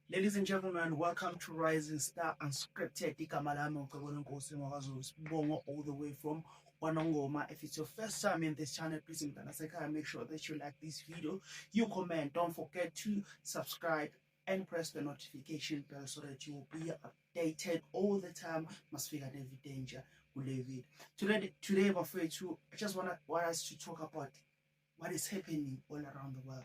Ladies and gentlemen, welcome to Rising Star Unscripted. Igama lami uCebona Nkosi NgwakaZulu Sibongo all the way from KwaNongoma. If it's your first time in this channel, please make sure that you like this video, you comment, don't forget to subscribe and press the notification bell so that you will be updated all the time. Must figure every danger will leave it. Today, I'm afraid to I just want us to talk about what is happening all around the world.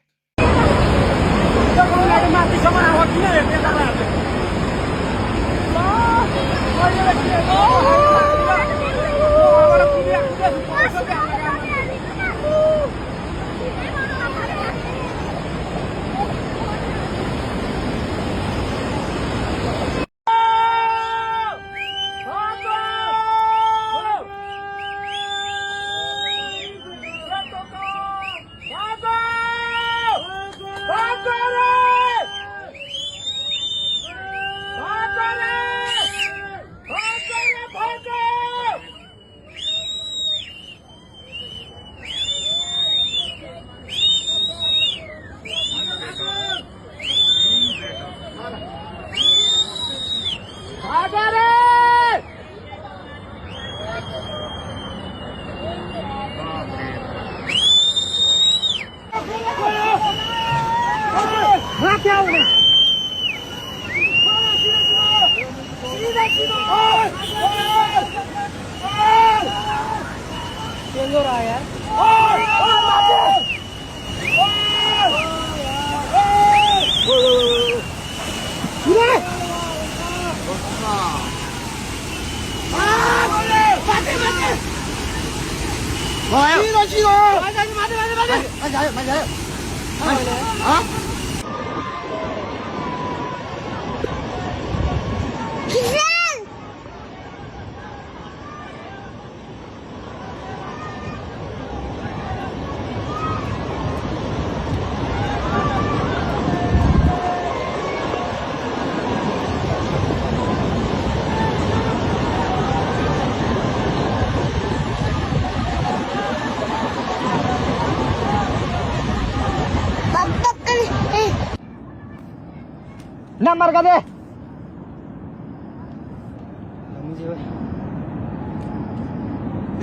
Number का दे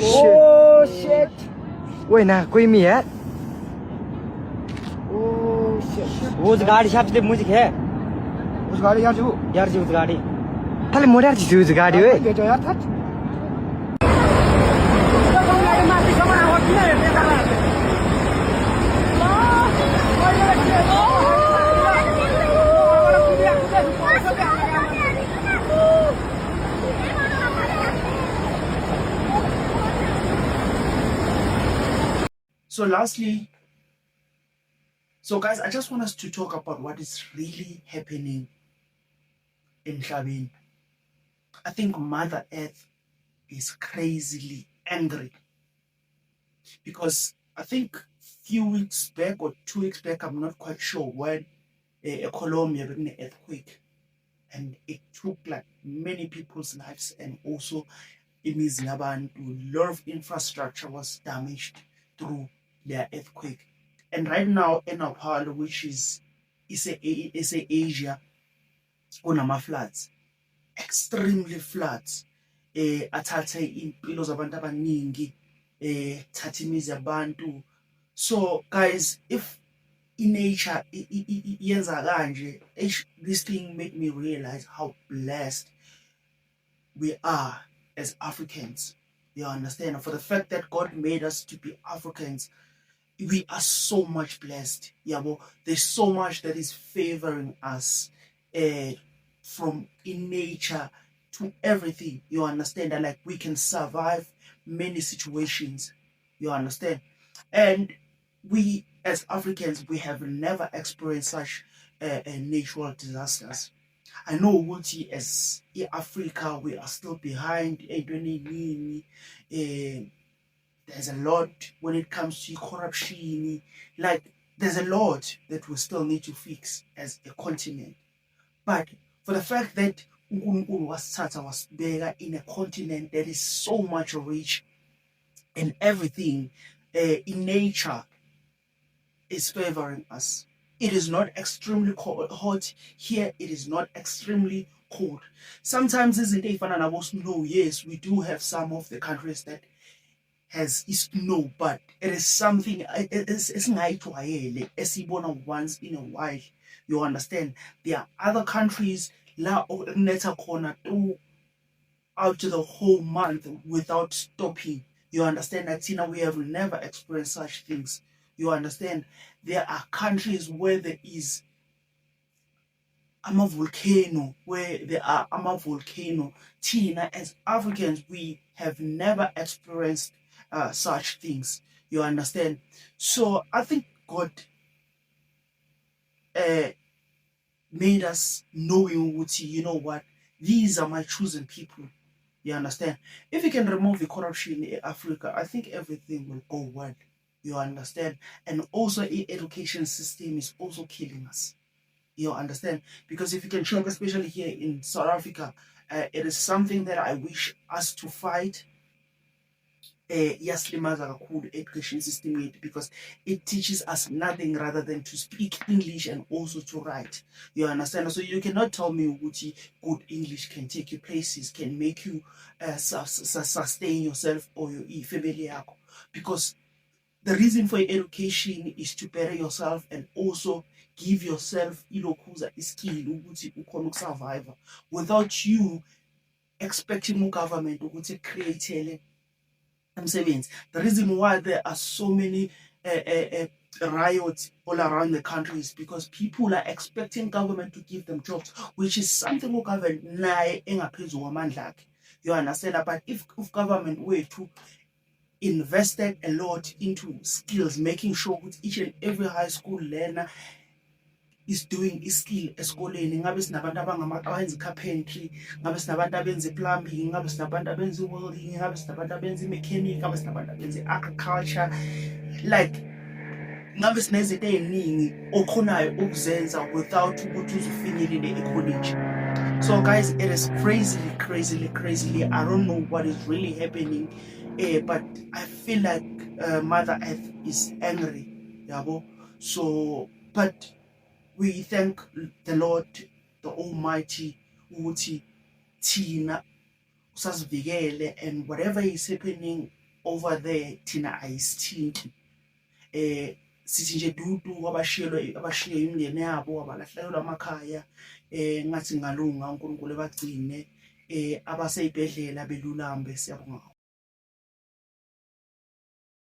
Oh shit. Wait ना कोई मी है Oh shit. वो उस गाड़ी साथ दे मुझे है उस गाड़ी यार जी उस गाड़ी खाली मोड़ यार जी उस गाड़ी वे बेटो यार था So guys, I just want us to talk about what is really happening in Mhlabeni. I think Mother Earth is crazily angry because I think few weeks back or 2 weeks back, I'm not quite sure, when Colombia had an earthquake and it took like many people's lives, and also a lot of infrastructure was damaged through their earthquake. And right now in Nepal, which is Asia, kunama floods, extremely floods. Athathe impilo zabantu abaningi, thatha imizi yabantu. So guys, if in nature yenza kanje, this thing made me realize how blessed we are as Africans. You understand? For the fact that God made us to be Africans, we are so much blessed. Yeah, well, there's so much that is favoring us, from in nature to everything. You understand? And like we can survive many situations. You understand? And we as Africans, we have never experienced such natural disasters. I know Wuti as Africa, we are still behind. There's a lot when it comes to corruption. Like, there's a lot that we still need to fix as a continent. But for the fact that uNkulunkulu was bigger in a continent that is so much rich in everything, in nature, is favoring us. It is not extremely hot. Here it is not extremely cold. Sometimes isn't a snow. Yes, we do have some of the countries that has snow, but it is something esibona once in a while. You understand? There are other countries la neta corner throughout the whole month without stopping. You understand that we have never experienced such things. You understand? There are countries where there is volcano, where there are volcano. Tina, as Africans, we have never experienced such things. You understand? So I think God made us knowing, you know what, these are my chosen people. You understand? If you can remove the corruption in Africa, I think everything will go well. You understand? And also, the education system is also killing us. You understand? Because if you can check, especially here in South Africa, it is something that I wish us to fight. Yaslimaza kakhulu education system yethu, because it teaches us nothing rather than to speak English and also to write. You understand? So you cannot tell me ukuthi good English can take you places, can make you sustain yourself or your family yakho. Because the reason for education is to better yourself and also give yourself ilokhuza skill ukuthi ukhona ukusurvive without you expecting government ukuthi create the reason why there are so many riots all around the country is because people are expecting government to give them jobs, which is something government naye engaphezu kwamandla akhe. You understand? But if government were to invested a lot into skills, making sure that each and every high school learner is doing iskill esikoleni, ngabe sinabantu abenza carpentry, ngabe sinabantu abenza plumbing, ngabe sinabantu abenza welding, ngabe sinabantu abenza mechanic, ngabe sinabantu abenza agriculture, like ngabe sinezinto eziningi okhonayo ukuzenza without ukuthi uzufinyelele e-college. So guys, it is crazily. I don't know what is really happening, but I feel like Mother Earth is angry, yabo. So, but we thank the Lord, the Almighty, ukuthi Tina usasivikele, and whatever is happening over there, Tina ayisithinti. Sithi nje dudu abashiye imindeni yabo, abalahlekelwa amakhaya, ngathi ngalunga uNkulunkulu ebagcine, abaseyibhedlela belulambe. Siyabonga.